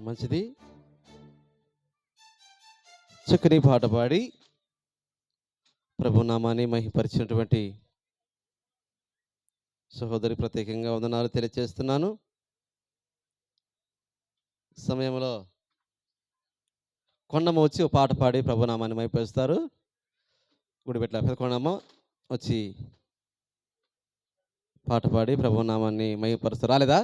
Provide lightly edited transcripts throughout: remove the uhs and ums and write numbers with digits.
మంచిది. చక్కని పాట పాడి ప్రభు నామాన్ని మహిమపరిచినటువంటి సహోదరి ప్రత్యేకంగా వందనాలు తెలియజేస్తున్నాను. సమయంలో కొండమ్మ వచ్చి ఒక పాట పాడి ప్రభు నామాన్ని మహిమపరుస్తారు. గుడిపెట్ల కొండమ్మ వచ్చి పాట పాడి ప్రభు నామాన్ని మహిమపరుస్తారు. రాలేదా?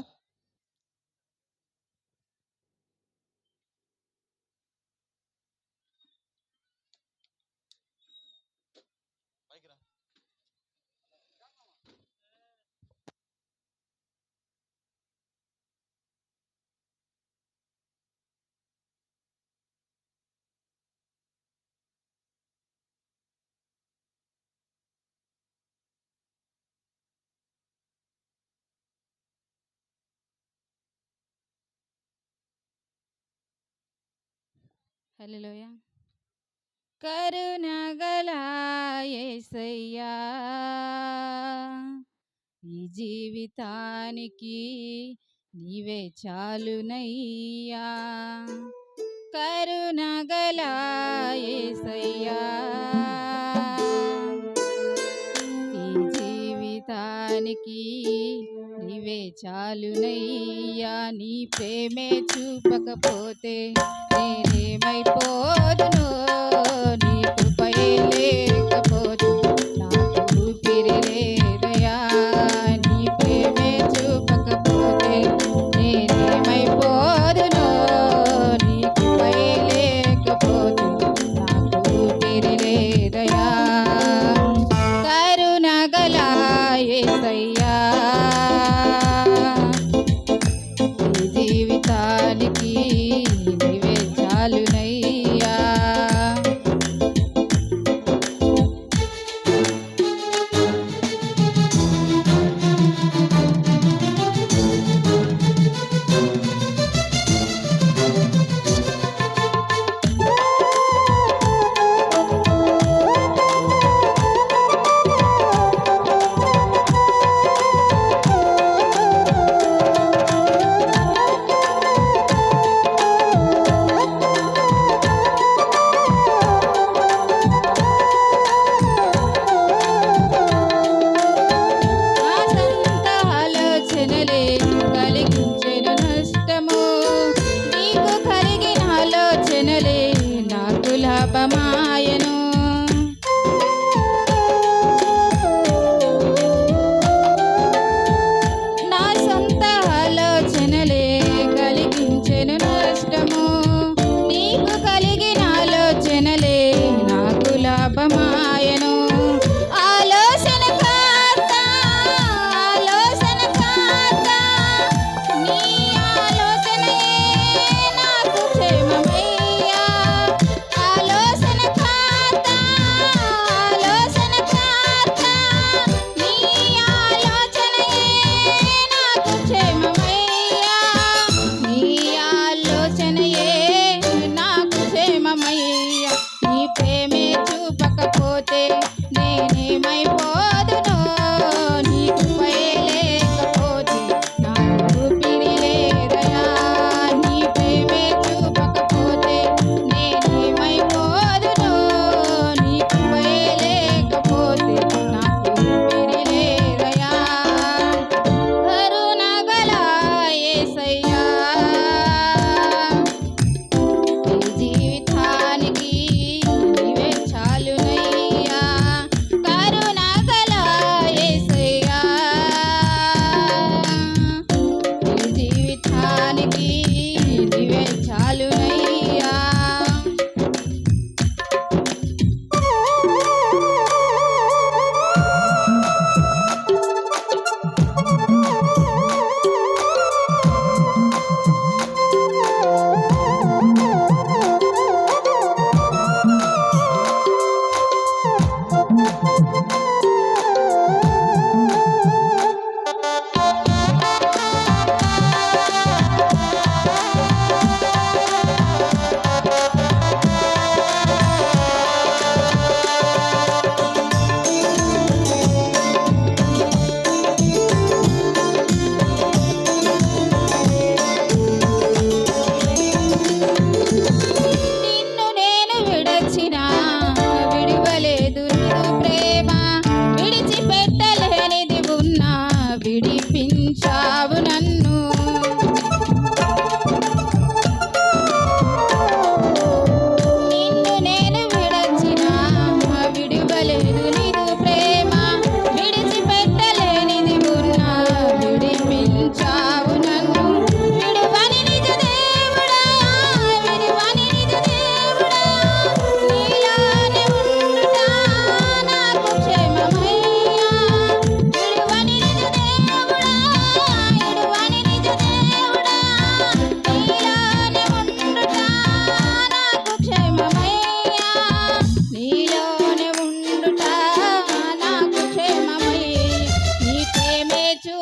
హల్లెలూయా. కరుణగల యేసయ్యా, ఈ జీవితానికి నీవే చాలునయ్యా. కరుణగల యేసయ్యా, ఈ జీవితానికి నీవే చాలునయ్యా. నీ ప్రేమే చూపకపోతే నేనేమైపోదును, నీ కృపయే లేకపోతే నాకు ఊపిరి లేదయా. నీ ప్రేమే చూపకపోతే నేనేమైపోదును, నీ కృపయే లేకపోతే నాకు ఊపిరి లేదయా. కరుణగల యేసయ్యా, ఈ జీవితానికి నీవే చాలునయ్యా.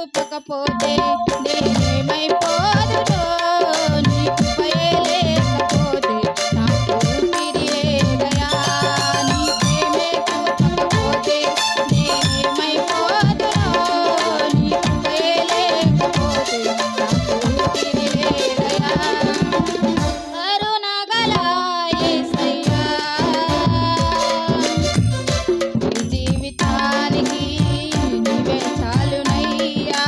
చూపకపోతే నేనేమైపోదునో నీ కృపయే లేకపోతే నాకు ఊపిరి లేదయా నీ ప్రేమే చూపకపోతే నేనేమైపోదునో నీ కృపయే లేకపోతే నాకు ఊపిరి లేదయా కరుణగల యేసయ్యా జీవితానికి నీవే చాలునయ్యా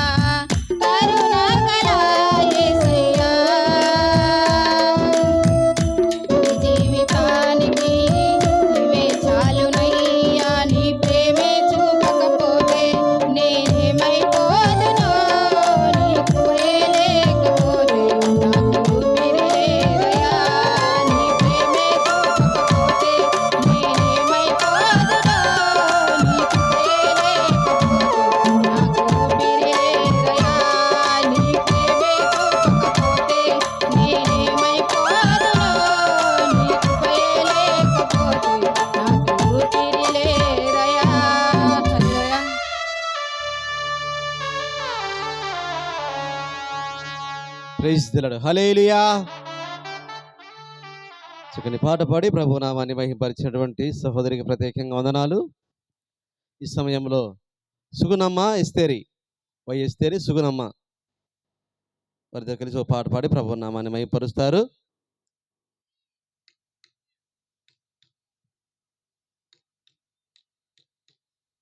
కరుణగల యేసయ్యా జీవితానికి నీవే చాలునయ్యా నీ ప్రేమే చూపకపోతే నేనేమైపోదునో నీ కృపయే లేకపోతే నాకు ఊపిరి లేదయా నీ ప్రేమే చూపకపోతే నేనేమైపోదునో నీ కృపయే లేకపోతే నాకు ఊపిరి లేదయా నీ ప్రేమే చూపకపోతే నేనేమైపోదునో నీ కృపయే లేకపోతే నాకు ఊపిరి లేదయా హల్లెలూయా ప్రైజ్ దిలడు హల్లెలూయా. చక్కని పాట పాడి ప్రభు నామాన్ని మహింపరిచినటువంటి సహోదరికి ప్రత్యేకంగా వందనాలు. ఈ సమయంలో సుగుణమ్మ ఎస్తేరి వై ఎస్తేరి సుగుణమ్మ వారితో కలిసి ఒక పాట పాడి ప్రభు నామాన్ని మహింపరుస్తారు.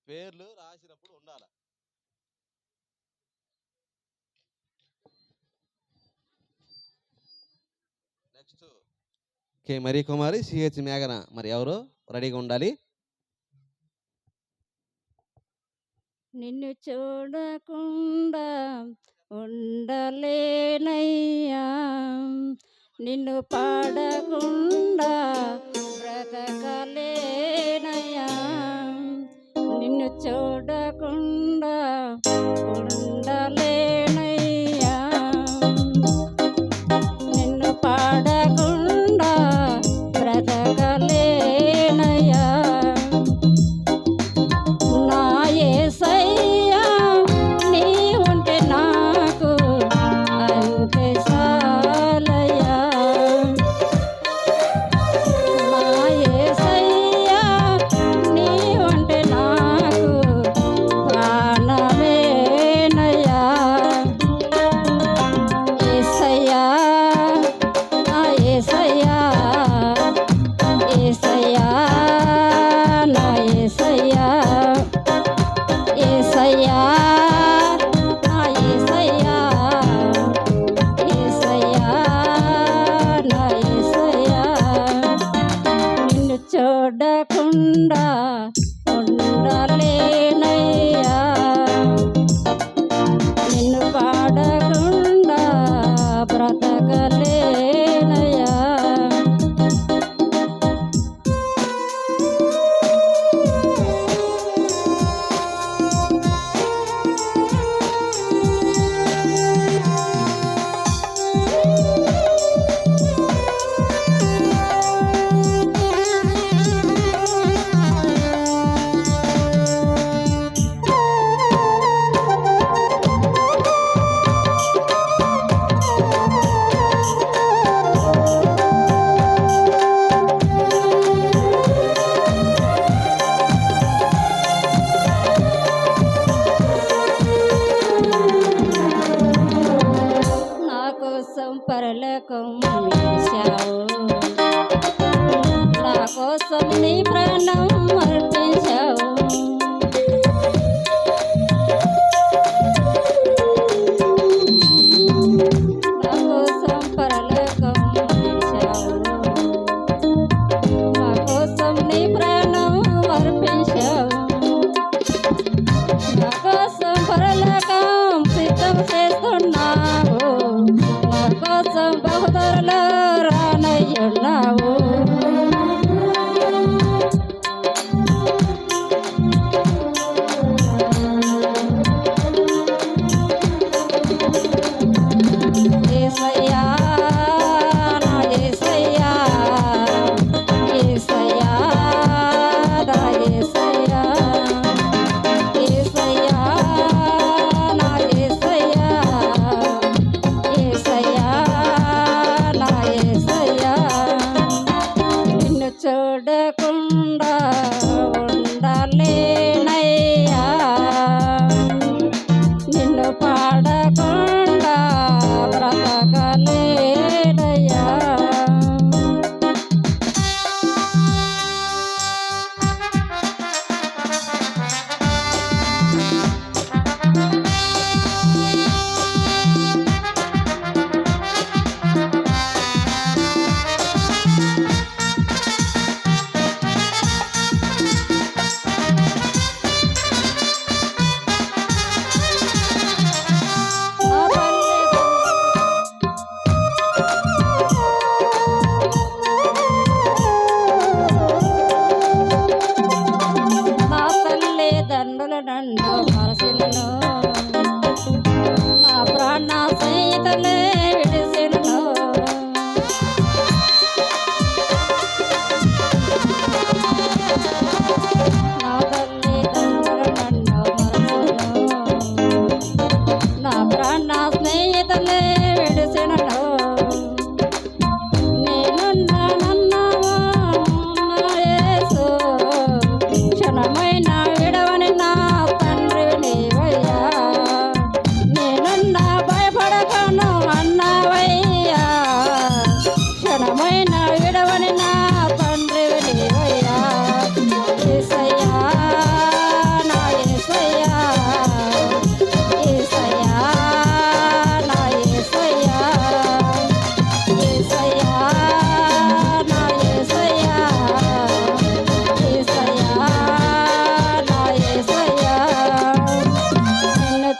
పేర్లు రాసినప్పుడు ఉండాలి. నెక్స్ట్ కే మరీ కుమారి సిహెచ్ మేఘన మరి ఎవరు రెడీగా ఉండాలి. నిన్ను చూడకుండా ఉండలేనయ్యా నిన్ను పాడకుండా బ్రతకలేనయ్యా నిన్ను చూడకుండా ఉండలేనయ్యా నిన్ను పాడకుండా బ్రతకలేనయ్యా నా యేసయ్యా నీ ఉంటే నాకు అంతే చాలయ్యా నా యేసయ్యా నీ ఉంటే నాకు ప్రాణమేనయ్యా యేసయ్యా నా యేసయ్యా యేసయ్యా నా యేసయ్యా యేసయ్యా నా యేసయ్యా యేసయ్యా నా యేసయ్యా నిన్ను చూడకుండా ఉండలేనయ్యా నిన్ను పాడకుండా బ్రతకలేనయ్యా నా కోసం పరలోకం వేశావు నా కోసం నీ ప్రాణం అర్పించావు నా కోసం పరలోకం వేశావు నా కోసం నీ ప్రాణం అర్పించావు నా కోసం పరలోకం సిద్ధం చేస్తున్నావు నా కోసం బహుదరలో రానయ్యున్నావు యేసయ్యా నా యేసయ్యా యేసయ్యా నా యేసయ్యా యేసయ్యా నా యేసయ్యా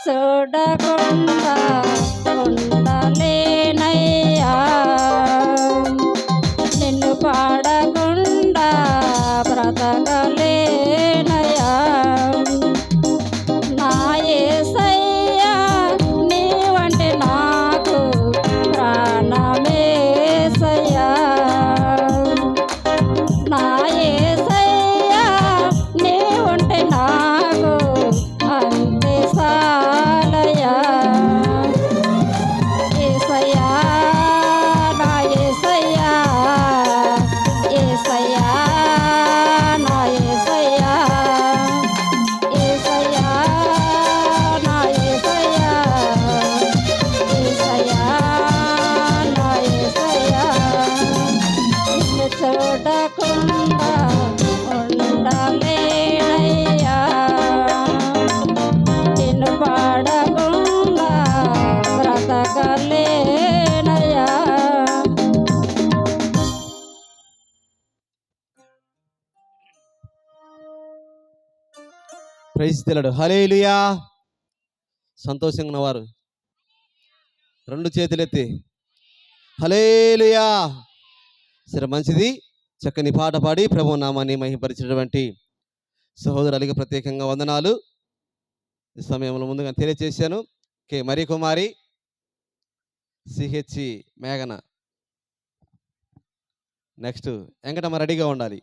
చూడకుండా ఉండలేనయ్యా నిన్ను పాడకుండా బ్రతకలేనయ్యా నా యేసయ్యా నీవంటే నాకు ప్రాణమేసయ్యా నా యేసయ్యా నీవుంటే నాకు అంతే సాలయ్యా యేసయ్యా నా యేసయ్యా యేసయ్యా నా యేసయ్యా యేసయ్యా నా యేసయ్యా యేసయ్యా నా యేసయ్యా నిన్ను చూడకుండా ఉండలేనయ్యా నిన్ను పాడకుండా బ్రతకలేనయ్యా ప్రైజ్ తెలడు హల్లెలూయా. సంతోషంగా ఉన్నవారు రెండు చేతులెత్తి హల్లెలూయా. సరే మంచిది. చక్కని పాట పాడి ప్రభు నామాన్ని మహిమపరిచినటువంటి సహోదరులకి ప్రత్యేకంగా వందనాలు. ఈ సమయంలో ముందుగా తెలియజేశాను. కే మరి కుమారి, సిహెచ్ మేఘన. నెక్స్ట్ వెంకటమ్మ రెడీగా ఉండాలి.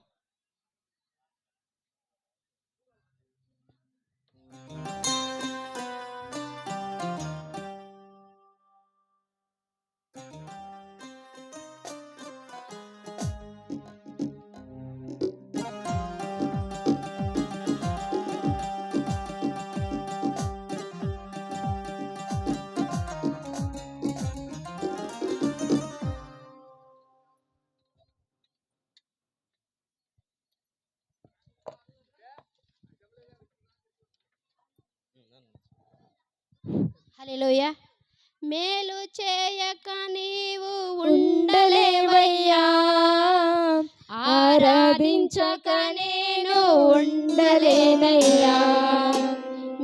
హల్లెలూయా. మేలు చేయక నీవు ఉండలేవయ్యా ఆరాధించక నేను ఉండలేనయ్యా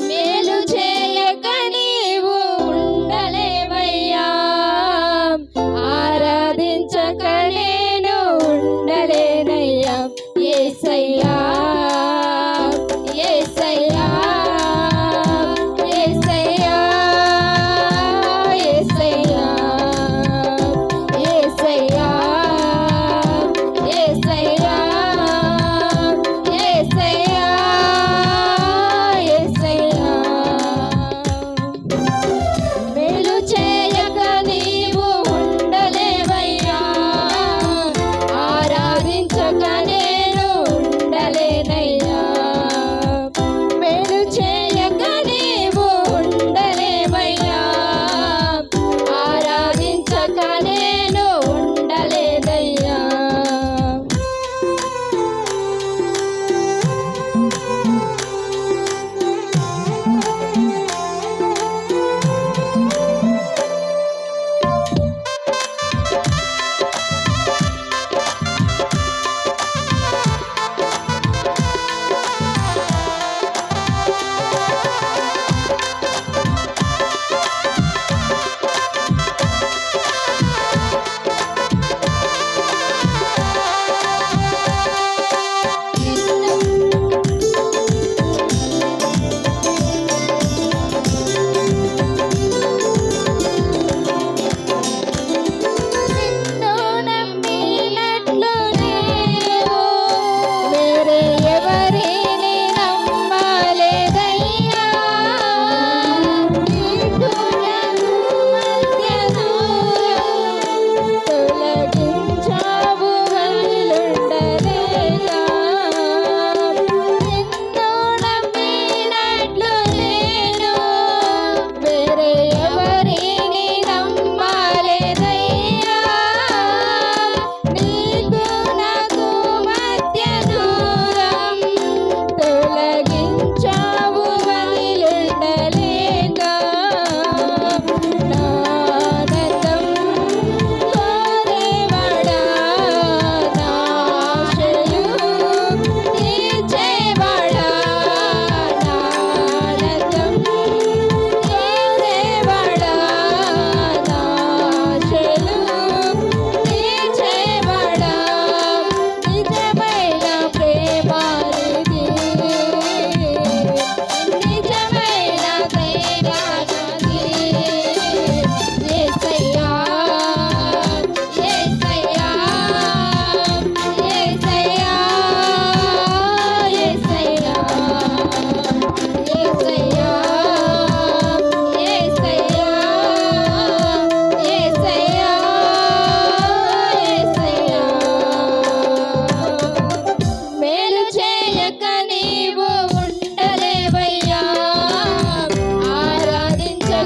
మేలు చేయక నీవు ఉండలేవయ్యా ఆరాధించక నేను ఉండలేనయ్యా యేసయ్యా యేసయ్యా యేసయ్యా యేసయ్యా యేసయ్యా యేసయ్యా యేసయ్యా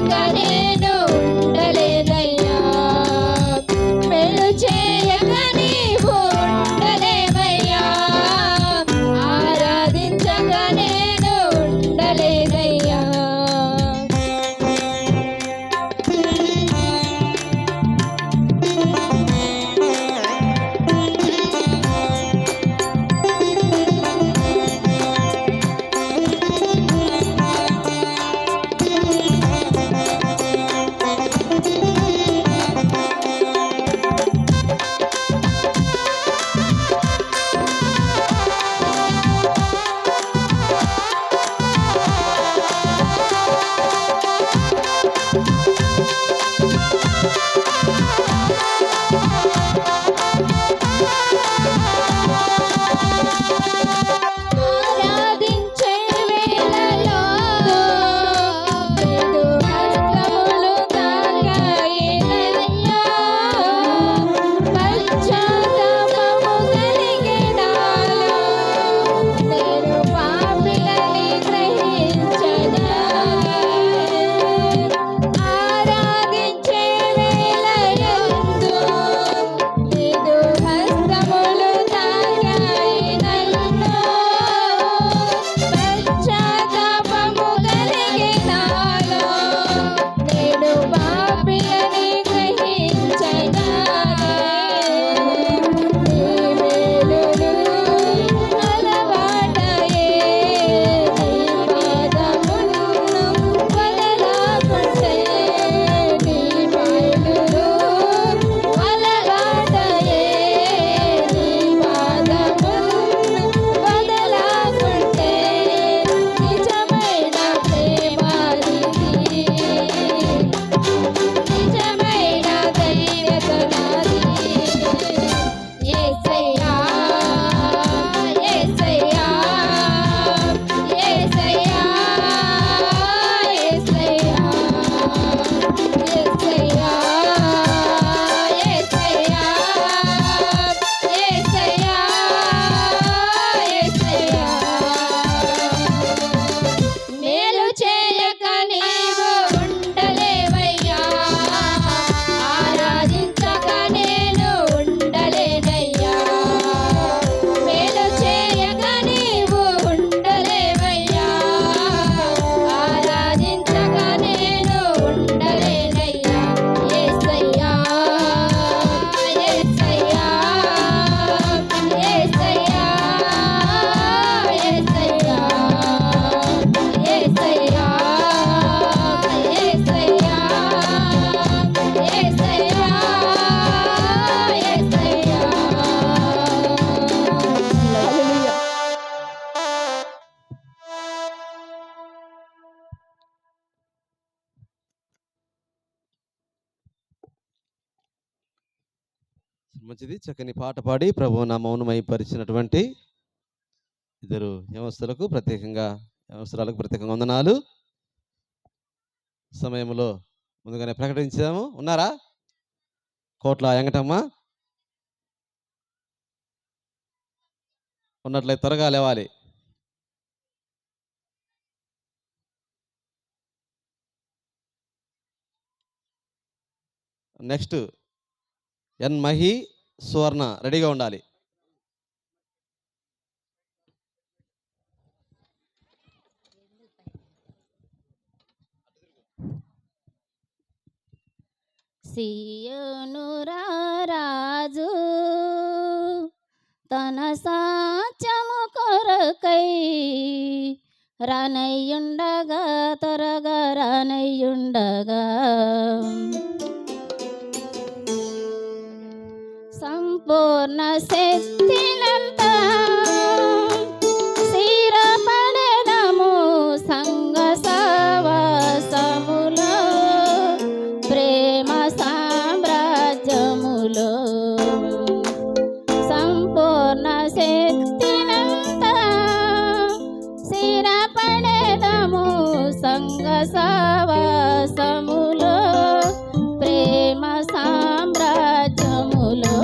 పంచక నేను ఉండలేనయ్యా మేలు చేయక నీవు ఉండలేవయ్యా ఆరాధించక నేను ఉండలేనయ్యా ఆరాధించే వేళలో నిన్ను హస్తములు తాకాయినయ్యా పశ్చాత్తాపము కలిగినాలో నేను పాపిలని గ్రహించగా ఆరాధించే వేళయందు నిన్ను హస్తములు తాకాయినయ్యా పశ్చాత్తాపము కలిగినాలో నేను పాపిలని గ్రహించగా నీ మేలులు అలవాటయే నీ పాదములను వదలకుంటే నీ మేలులు అలవాటయే నీ పాదములను వదలకుంటే నిజమైన ప్రేమానిది నిజమైన ధైర్యత నాది యేసయ్యా యేసయ్యా యేసయ్యా యేసయ్యా యేసయ్యా యేసయ్యా యేసయ్యా మేలు చేయక నీవు ఉండలేవయ్యా ఆరాధించక నేను ఉండలేనయ్యా మేలు చేయక నీవు ఉండలేవయ్యా ఆరాధించక నేను ఉండలేనయ్యా యేసయ్యా యేసయ్యా యేసయ్యా యేసయ్యా యేసయ్యా యేసయ్యా యేసయ్యా యేసయ్యా హల్లెలూయా మంచిది, చక్కని పాట పాడి ప్రభు నామమును మహిమపరిచినటువంటి ఇద్దరు యవనస్తులకు ప్రత్యేకంగా యవనస్తురాలకు ప్రత్యేకంగా వందనాలు. సమయంలో ముందుగానే ప్రకటించాము. ఉన్నారా? కోట్ల వెంకటమ్మ ఉన్నట్లయితే త్వరగా లేవాలి. నెక్స్ట్ ఎన్ మహి సువర్ణ రెడీగా ఉండాలి. సియోను రాజు తన సాత్యము కొరకై రానయ్యుండగా త్వరగా రానయ్యుండగా సంపూర్ణ శక్తినంతా స్థిరపడెదము సంగ సహవాసములో ప్రేమ సామ్రాజ్యములో సంపూర్ణ శక్తినంతా స్థిరపడెదము సంగ సహవాసములో ప్రేమ సామ్రాజ్యములో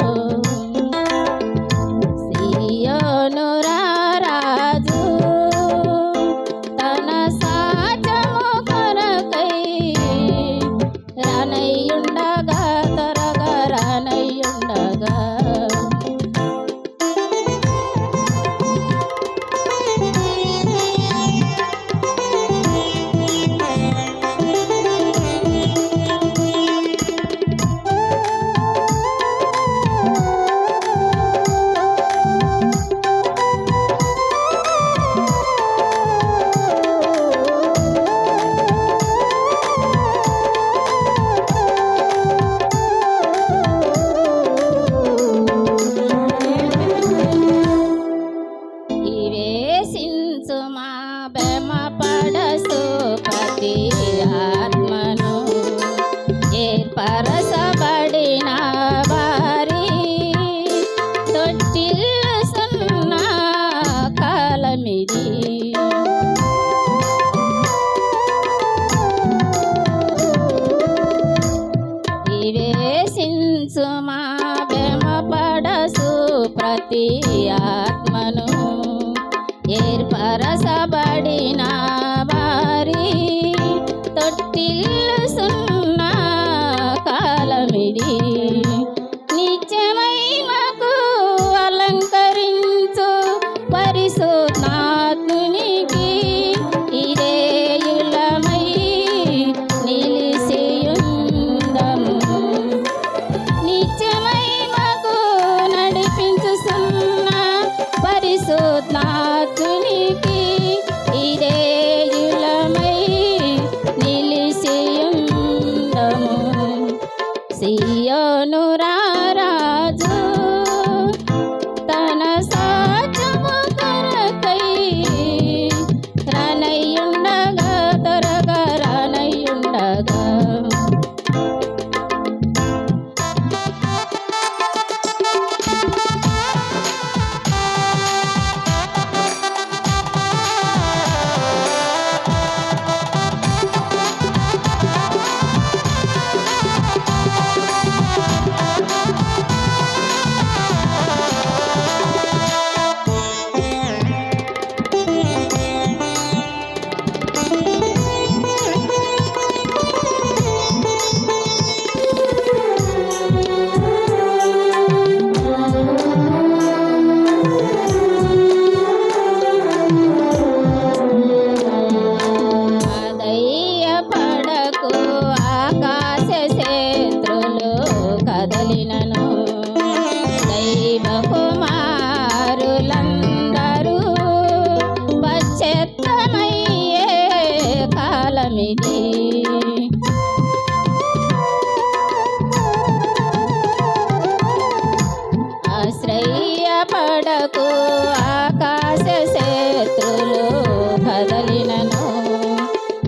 వర్తిల్లుసున్న కాలమిది నిత్యమై మాకు అలంకరించు పరిశుద్ధాత్మునికి ఇదేయులమై నిలిసియుందము నిత్యమై మాకు నడిపించుచున్న పరిశుద్ధాత్మునికి ఇదేయులమై నిలిసియుందము సియోను రారాజు తన సాచము కొరకై రానయ్యుండగా త్వరగా రానయ్యుండగా పడకు ఆకాశ శత్రులు కదలినను దైవ కుమారులందరూ పశ్చాత్తమయ్యే కాలమిది ఆశ్రయపడకు ఆకాశ శత్రులు కదలినను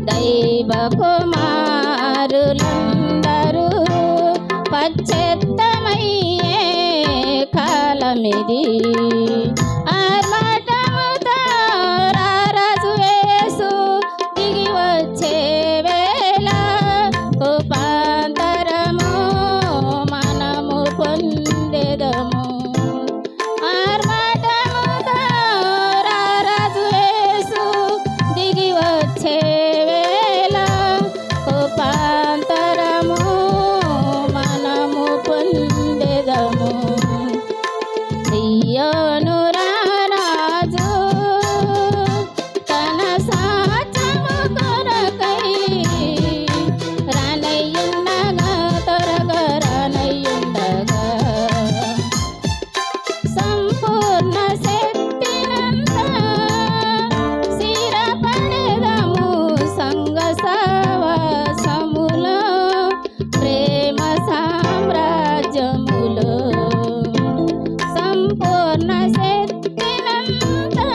దైవ కుమారులందరూ పశ్చాత్తమయ్యే కాలమిది ఆర్భటముతో రారాజు యేసు దిగి వచ్చే వేళ రూపాంతరము మనము పొందెదము ఆర్భటముతో రారాజు యేసు దిగి వచ్చే రూపాంతరము మనము పొందెదము సియోను రారాజు తన సాచము కొరకై రానయ్యుండగా త్వరగా రానయ్యుండగా సంపూర్ణ శక్తినంతా స్థిరపడెదము సంగ సహవాసములో ప్రేమ సామ్రాజ్యములో సంపూర్ణ శక్తినంతా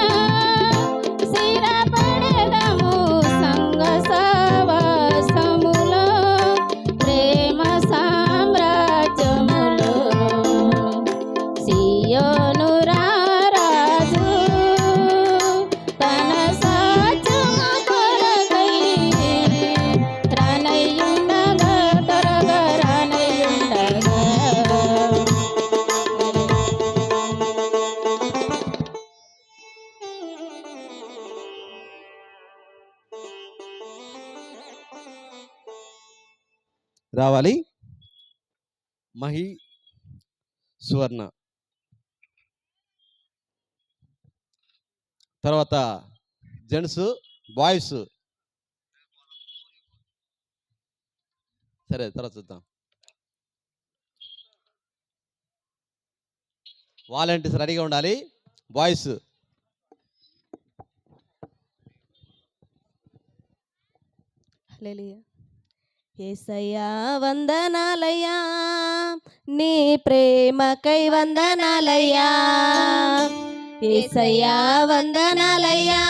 స్థిరపడెదము సంగ సహవాసములో ప్రేమ సామ్రాజ్యములో సియోను రారాజు తన సాచము కొరకై రానయ్యుండగా త్వరగా రానయ్యుండగా రావాలి మహి సువర్ణ తర్వాత జెంట్స్ బాయ్స్ సరే తర్వాత చూద్దాం వాలంటీర్స్ రెడీగా ఉండాలి బాయ్స్ హల్లెలూయా యేసయ్యా వందనాలయ్యా నీ ప్రేమకై వందనాలయ్యా యేసయ్యా వందనాలయ్యా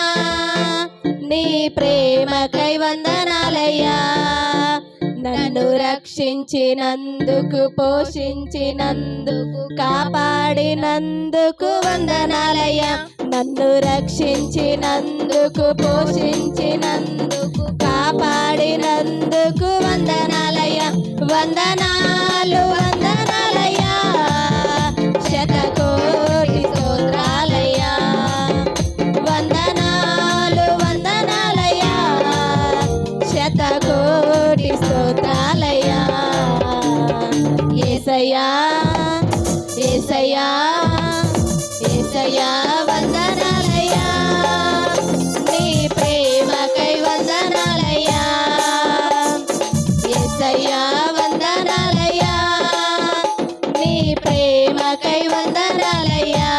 నీ ప్రేమకై వందనాలయ్యా నన్ను రక్షించినందుకు పోషించినందుకు కాపాడినందుకు వందనాలయ్యా నన్ను రక్షించినందుకు పోషించినందుకు కాపాడినందుకు వందనాలయ్యా వందనాలు వందనాలయ్యా శతకోటి స్తోత్రాలయ్యా వందనాలు వందనాలయ్యా శతకోటి యేసయ్యా వందనాలయ్యా నీ ప్రేమకై వందనాలయ్యా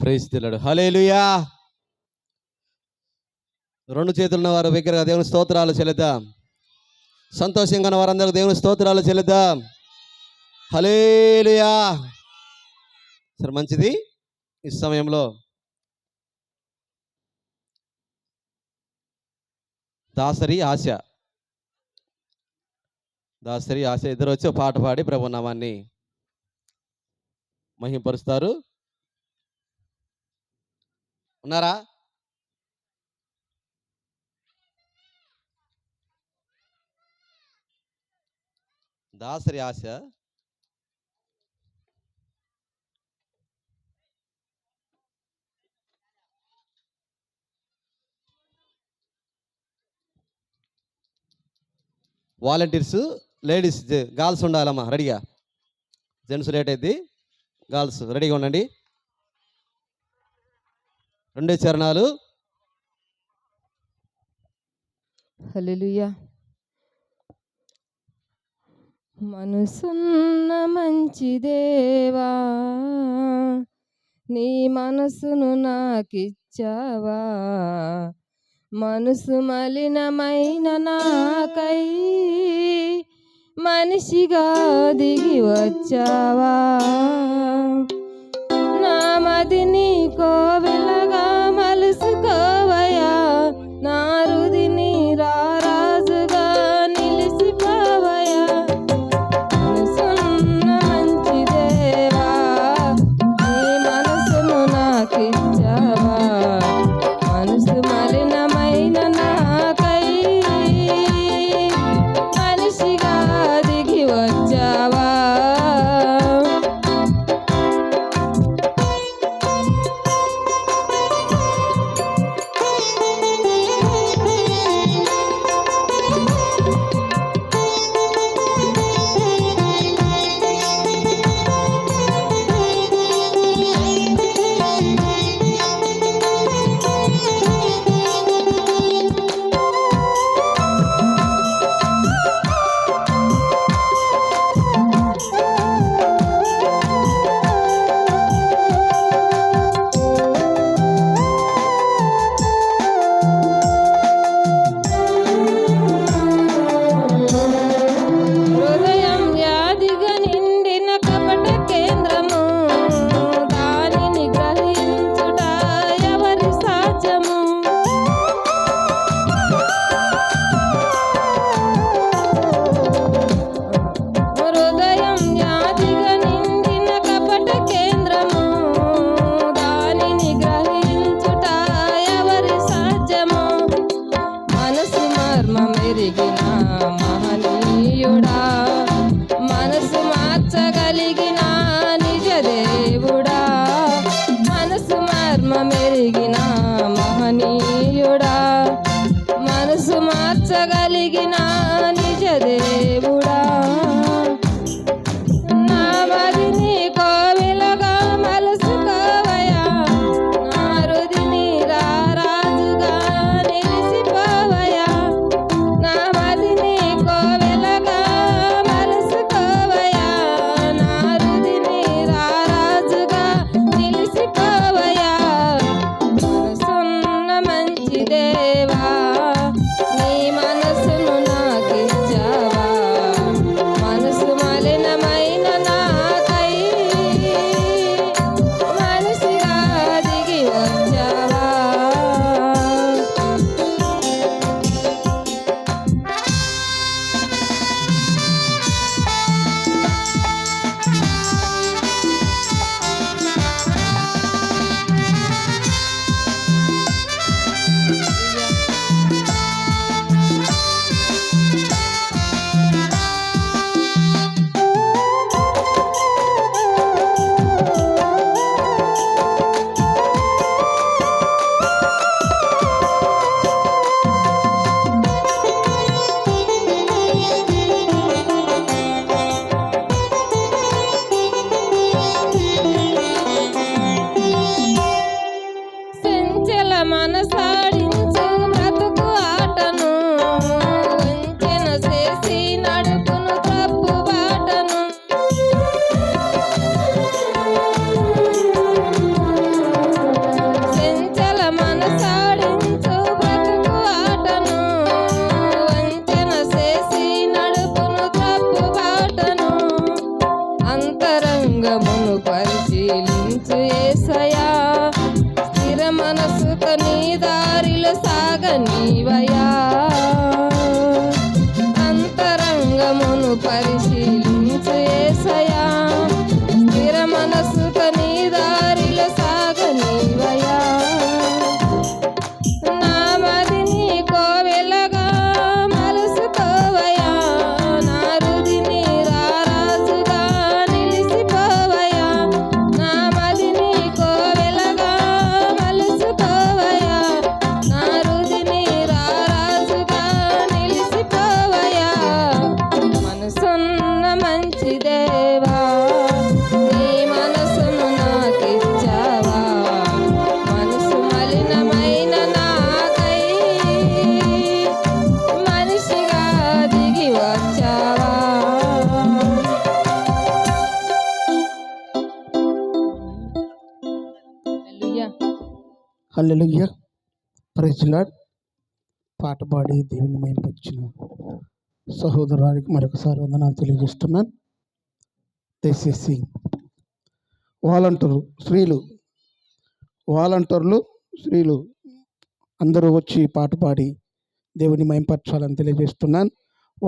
ప్రైజ్ దిలాడు. హల్లెలూయా. రెండు చేతులున్న వారు దగ్గరగా దేవుని స్తోత్రాలు చెల్లిద్దాం. సంతోషంగా ఉన్న వారందరూ దేవుని స్తోత్రాలు చెల్లిద్దాం. హల్లెలూయా. సరే, మంచిది. ఈ సమయంలో దాసరి ఆశ ఇద్దరు వచ్చి పాట పాడి ప్రభు నామాన్ని మహింపరుస్తారు. ఉన్నారా? దాసరి ఆశ. వాలంటీర్స్ లేడీస్ గర్ల్స్ ఉండాలమ్మా రెడీగా. జెంట్స్ లేట్ అయింది, గర్ల్స్ రెడీగా ఉండండి. 2 చరణాలు. హల్లెలూయా. మనసున్న మంచి దేవా, నీ మనసును నాకిచ్చావా, మనసు మలినమైన నాకై మనిషిగా దిగి వచ్చావా, నా మదిని కోవెలగా మలుసుకోవయా, నా రుదిని రారాజుగా నిలిసిపోవయా. మనసున్న మంచి దేవా, నీ మనసును నాకిచ్చావా, మనసు మలినమైన నాకై మనిషిగా దిగి వచ్చావా. హృదయం వ్యాధిగా నిండిన కపట కేంద్రము, దానిని గ్రహించుట ఎవరి సాధ్యము. హృదయం వ్యాధిగా నిండిన కపట కేంద్రము, దానిని గ్రహించుట ఎవరి సాధ్యము. మనసు మర్మమెరిగిన మహనీయుడా, మనసు మార్చగలిగిన నిజ దేవుడా, మనసు మర్మమెరిగిన మహనీయుడా, మనసు మార్చగలిగిన నిజ దేవుడా. నా మదిని కోవిలగా మలుసుకోవయా, నా రుదిని రారాజుగా నిలిసిపోవయా, నా మదిని కోవెలగా మలుసుకోవయా, నా రుదిని రారాజుగా నిలిసిపోవయా. మనసున్న మంచి దేవా, నీ మనసును నా హల్లెలూయా, ప్రైజ్ లార్డ్. పాట పాడి దేవుని మహిమపరిచిన సహోదరునికి మరొకసారి వందనాలు తెలియజేస్తున్నాను. దయచేసి వాలంటీర్లు స్త్రీలు అందరూ వచ్చి పాట పాడి దేవుని మహిమపరచాలని తెలియజేస్తున్నాను.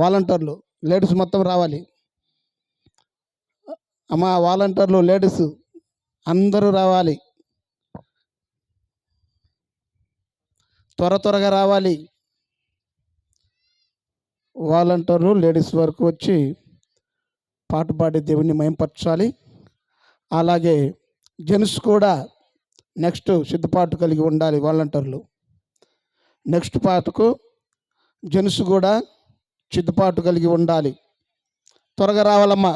వాలంటీర్లు లేడీస్ మొత్తం రావాలి అమ్మా. వాలంటీర్లు లేడీస్ అందరూ రావాలి, త్వరగా రావాలి. వాలంటీర్లు లేడీస్ వరకు వచ్చి పాట పాడి దేవుని మహిమపరచాలి. అలాగే జెంట్స్ కూడా నెక్స్ట్ సిద్ధపాటు కలిగి ఉండాలి. వాలంటీర్లు నెక్స్ట్ పాటకు జెంట్స్ కూడా సిద్ధపాటు కలిగి ఉండాలి. త్వరగా రావాలమ్మా.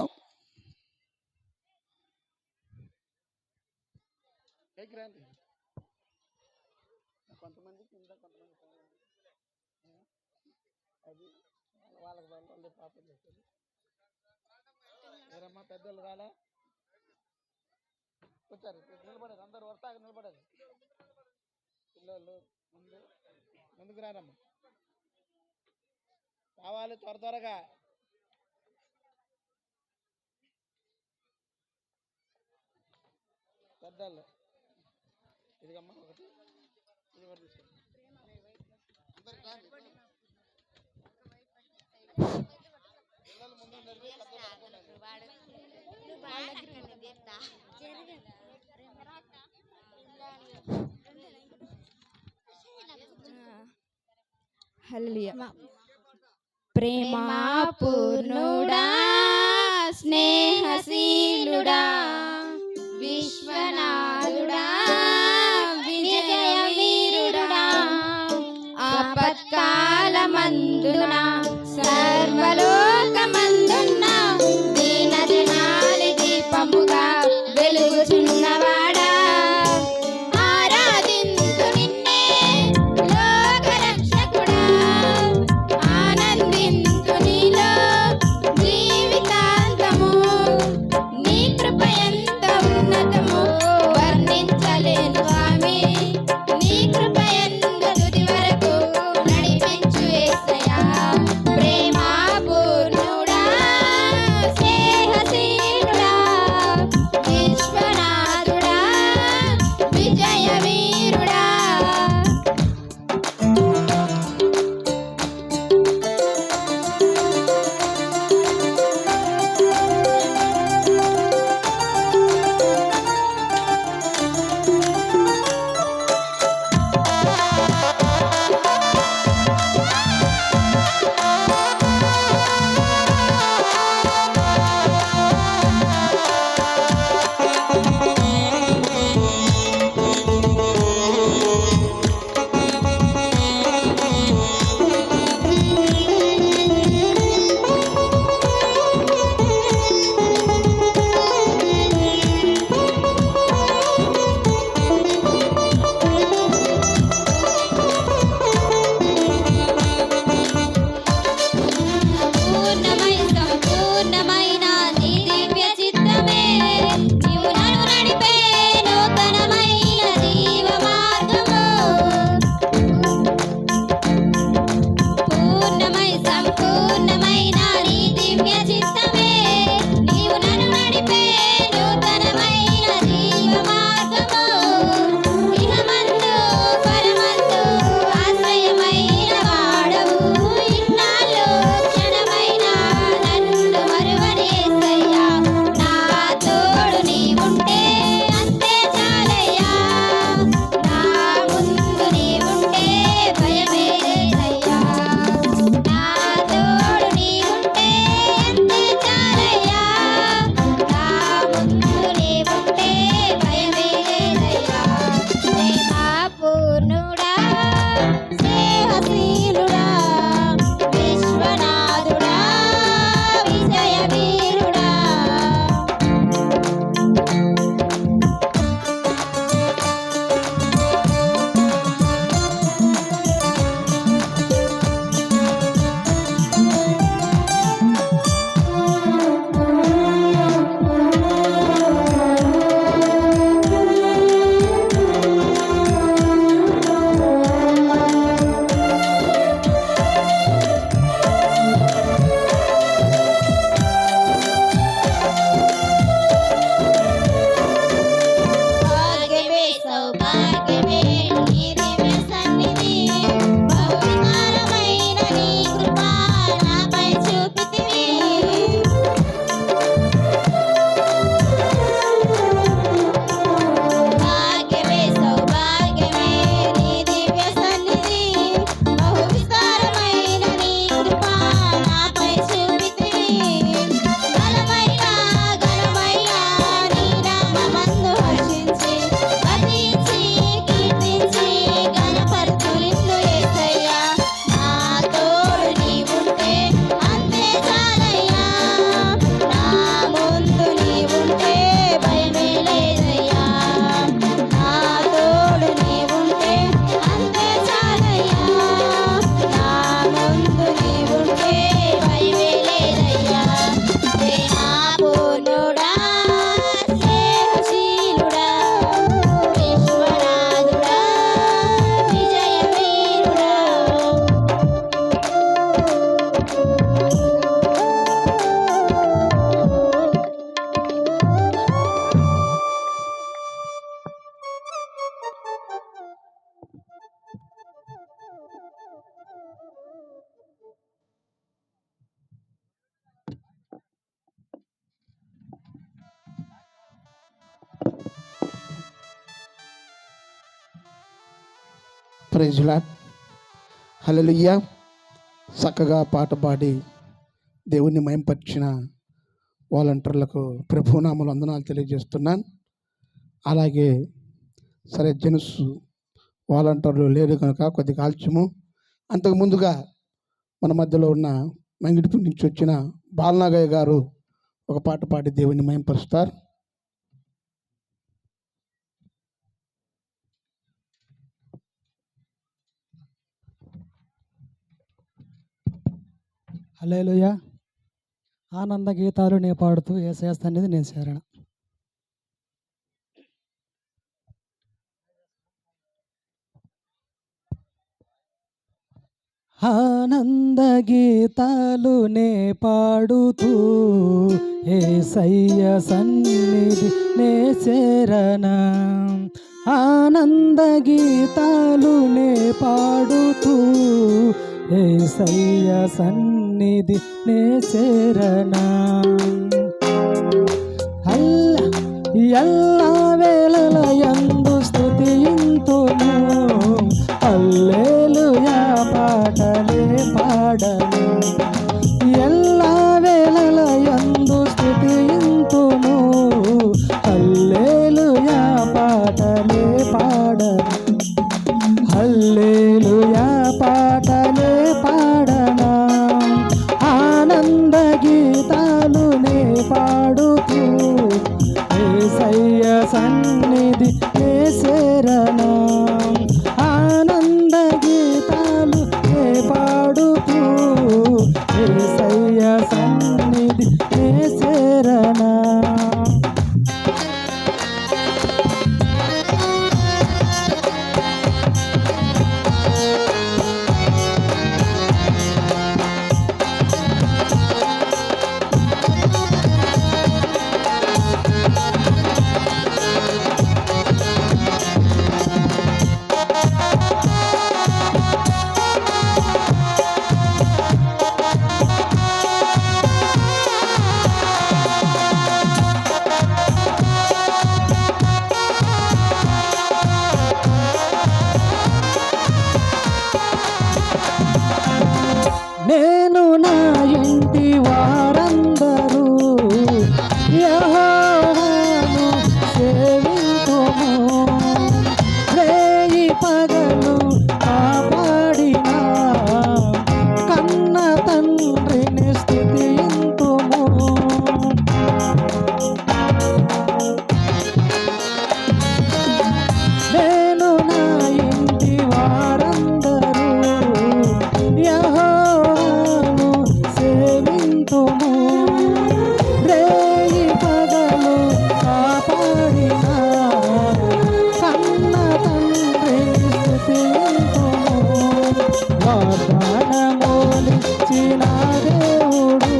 పెద్దలు రాలా వచ్చారు, నిలబడారు, అందరూ వస్తాగా నిలబడారు. పిల్లలు ముందుకు రారమ్మా, రావాలి త్వరగా. పెద్దలు ఇదిగమ్మా, ఒకటి ఇది కూడా తీసుకోండి. పిల్లలు ముందు హల్లెలూయా. ప్రేమ పూర్ణుడా, స్నేహశీలుడా, విశ్వనాథుడా, విజయవీరుడా, ఆపత్కాలమందున సర్వలోకమందున్న దీనజనాలి దీపముగా వెలుగుచున్నవాడా, ఆరాధింతు నిన్నే లోకరక్షకుడా, ఆనందింతు నీలో జీవితాంతము, నీ కృప ఎంత ఉన్నతము వర్ణించ ప్రైజ్ లార్డ్. హల్లెలూయా. చక్కగా పాట పాడి దేవుణ్ణి మహింపరిచిన వాలంటీర్లకు ప్రభునామములు వందనాలు తెలియజేస్తున్నాను. అలాగే సరే జెంట్స్ వాలంటీర్లు లేరు కనుక కొద్దిగా ఆలస్యము. అంతకు ముందుగా మన మధ్యలో ఉన్న మంగిడిపూడి నుంచి వచ్చిన బాలనాగయ్య గారు ఒక పాట పాడి దేవుణ్ణి మహింపరుస్తారు. హల్లెలూయా. ఆనంద గీతాలు నే పాడుతూ యేసయ్య సన్నిధి నేను చేరణ. ఆనంద గీతాలు నే పాడుతూ యేసయ్య సన్నిధి నే చేరణ. ఆనంద గీతాలు నే పాడుతూ యేసయ్య సన్నిధి నే చేరణ. ఎల్లా వేళల యందు స్తుతింతును, హల్లెలూయా పాటలే పాడను. ఎల్లా వేళల యందు స్తుతింతును, హల్లెలూయా పాటలే పాడను. హల్లెలూయా పాటలే పాడనా. ఆనంద గీతాలు నే పాడుతూ యేసయ్య సన్నిధి నే చేరణ. ఆనంద గీతాలు నే పాడుతూ యేసయ్య సన్నిధి నే చేరణ. నేను నా ఇంటి వారందరూ యెహోవాను సేవింతుము. రేయి పగలు కాపాడిన కన్న తండ్రిని స్తుతింతుము. నేను నా ఇంటి వారందరూ యెహోవాను సేవింతుము. రేయి పగలు కాపాడిన కన్న తండ్రిని స్తుతింతుము. వాగ్దానములిచ్చిన దేవుడు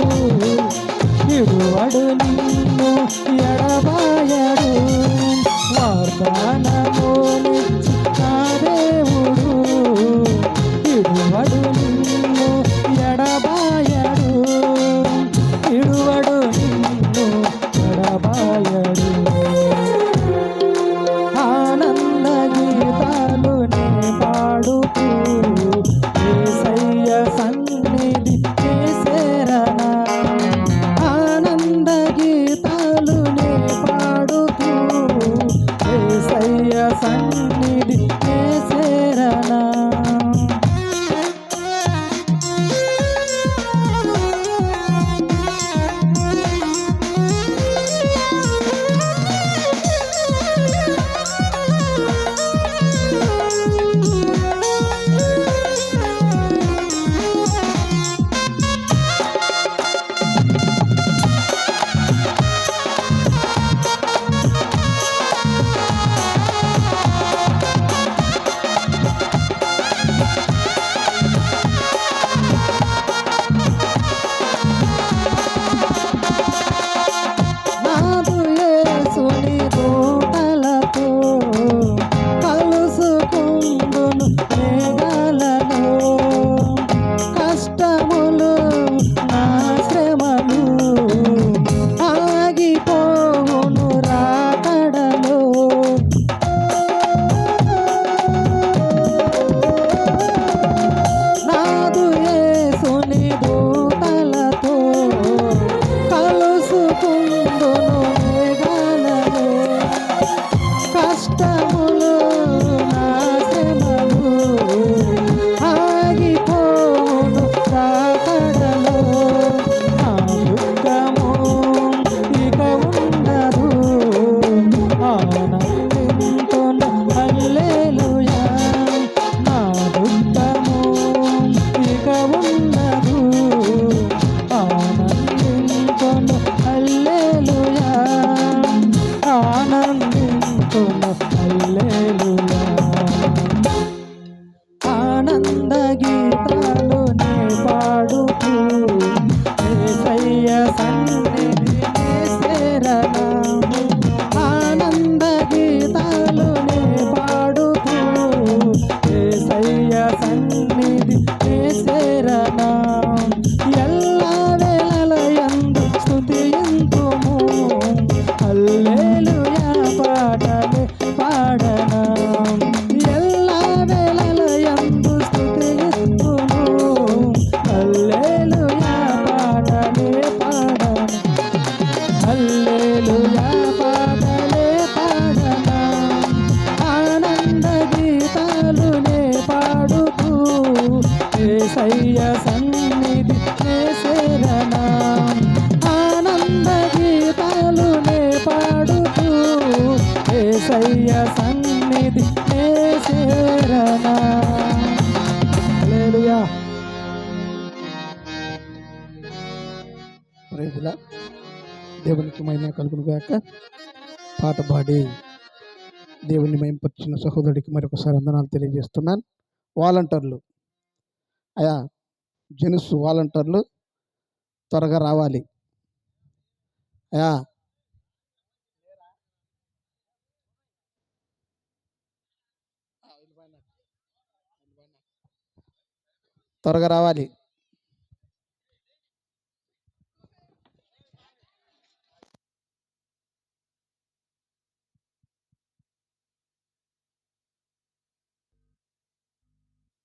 విడువడు నిన్ను ఎడబాయడు. వాగ్దానములిచ్చిన దేవుడు విడువడు నిన్ను ఎడబాయడు. విడువడు నిన్ను ఎడబాయడు. ఆనంద గీతాలు నే పాడుతూ యేసయ్య సన్నిధి ఉండదు ఆనందింతును హల్లెలూయా ఆనందింతును హల్లెలూయా ఆనంద గీతాలు నే పాడుతూ యేసయ్య సన్నిధి నే చేరనాము ఆనంద గీతాలు నే పాడుతూ యేసయ్య సన్నిధి నే చేరనాము ఎల్లా వేళలయందు స్తుతింతుము హల్లెలూయా పాటలే పాడనాం ఎల్లా వేళలయందు స్తుతింతుము హల్లెలూయా పాటలే పాడనాం హల్లెలూయా పాటలే పాడనాం ఆనంద గీతాలు నే పాడుతూ యేసయ్య సన్నిధి నే చేరనాం ఆనంద గీతాలు నే పాడుతూ యేసయ్య సన్నిధి నే చేరనాం హల్లెలూయా ప్రైజ్ లార్డ్. దేవునికి మహిమ కలుగును గాక. పాట పాడి దేవుని మహిమపరిచిన సహోదరుడికి మరొకసారి వందనాలు తెలియజేస్తున్నాను. వాలంటీర్లు అయా జెంట్స్ వాలంటీర్లు త్వరగా రావాలి. అయా త్వరగా రావాలి.